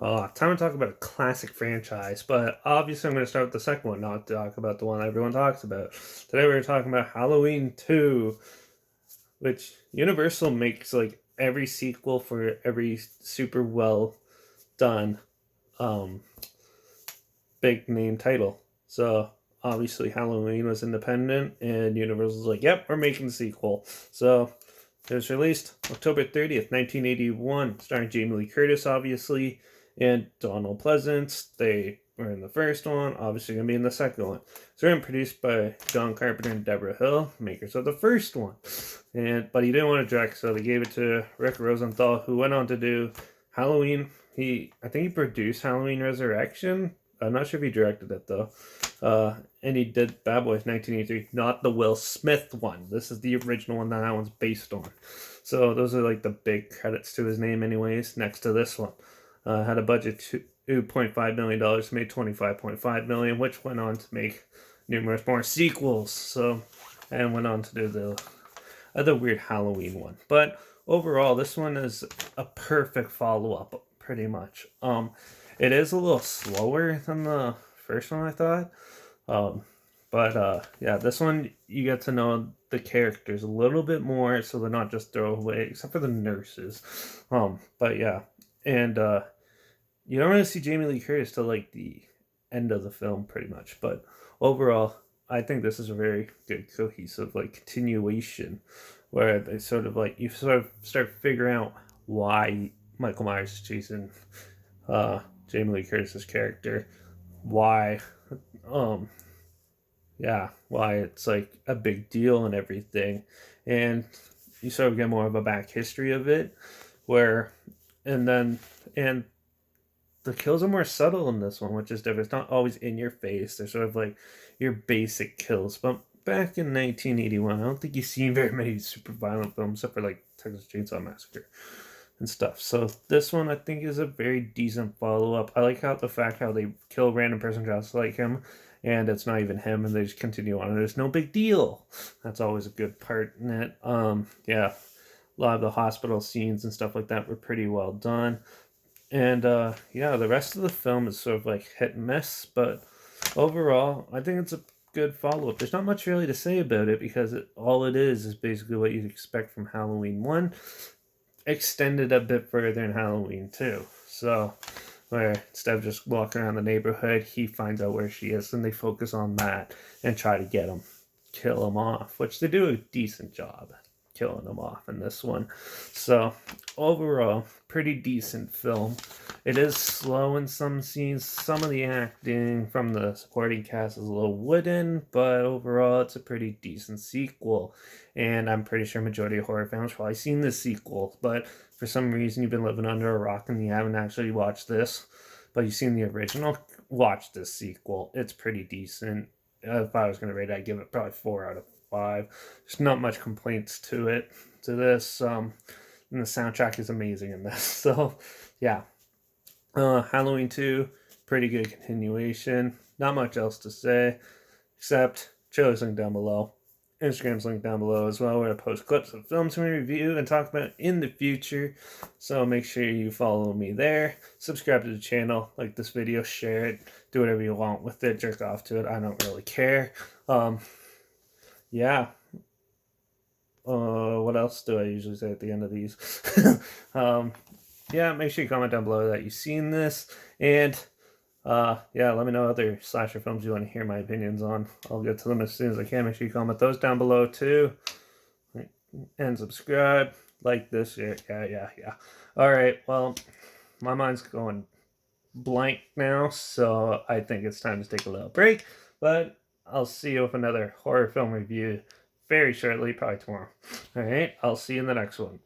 Time to talk about a classic franchise, but obviously I'm going to start with the second one, not talk about the one everyone talks about. Today we're talking about Halloween 2, which Universal makes like every sequel for every super well done um, big name title. So obviously Halloween was independent, and Universal's like, yep, we're making the sequel. So it was released October 30th, 1981, starring Jamie Lee Curtis, obviously, and Donald Pleasance. They were in the first one, obviously going to be in the second one. It's written and produced by John Carpenter and Deborah Hill, makers of the first one. But he didn't want to direct, so they gave it to Rick Rosenthal, who went on to do Halloween. I think he produced Halloween Resurrection. I'm not sure if he directed it though. And he did Bad Boys 1983, not the Will Smith one. This is the original one that one's based on. So those are like the big credits to his name, anyways. Next to this one, had a budget $2.5 million, made $25.5 million, which went on to make numerous more sequels. So, and went on to do the other weird Halloween one. But overall, this one is a perfect follow up, pretty much. It is a little slower than the first one, I thought. Yeah, this one you get to know the characters a little bit more, so they're not just throwaway, except for the nurses. But yeah, and you don't really see Jamie Lee Curtis till like the end of the film, pretty much. But overall, I think this is a very good cohesive like continuation, where they sort of like you sort of start figuring out why Michael Myers is chasing Jamie Lee Curtis's character, why um why it's like a big deal and everything, and you sort of get more of a back history of it, where and then and the kills are more subtle in this one, which is different. It's not always in your face. They're sort of like your basic kills. But back in 1981, I don't think you've seen very many super violent films, except for like Texas Chainsaw Massacre and stuff. So this one I think is a very decent follow up. I like how they kill a random person just like him, and it's not even him, and they just continue on. And there's no big deal. That's always a good part in it. Yeah, a lot of the hospital scenes and stuff like that were pretty well done. And yeah, the rest of the film is sort of like hit and miss, but overall, I think it's a good follow up. There's not much really to say about it because all it is basically what you'd expect from Halloween 1, extended a bit further in Halloween 2. So, where instead of just walking around the neighborhood, he finds out where she is, and they focus on that and try to kill him off, which they do a decent job killing him off in this one. So overall, pretty decent film. It is slow in some scenes. Some of the acting from the supporting cast is a little wooden, but overall, it's a pretty decent sequel. And I'm pretty sure majority of horror fans probably seen this sequel, but for some reason you've been living under a rock and you haven't actually watched this, but you've seen the original. Watch this sequel. It's pretty decent. If I was going to rate it, I'd give it probably 4 out of 5. There's not much complaints to this. And the soundtrack is amazing in this. So, yeah. Halloween 2, pretty good continuation. Not much else to say, except trailer's link down below. Instagram's link down below as well, where I post clips of films we review and talk about in the future. So make sure you follow me there. Subscribe to the channel, like this video, share it, do whatever you want with it, jerk off to it. I don't really care. Yeah. What else do I usually say at the end of these? Yeah, make sure you comment down below that you've seen this, and yeah, let me know other slasher films you want to hear my opinions on. I'll get to them as soon as I can. Make sure you comment those down below too, and subscribe, like this. Yeah. All right, well, my mind's going blank now, so I think it's time to take a little break, but I'll see you with another horror film review very shortly, probably tomorrow. All right, I'll see you in the next one.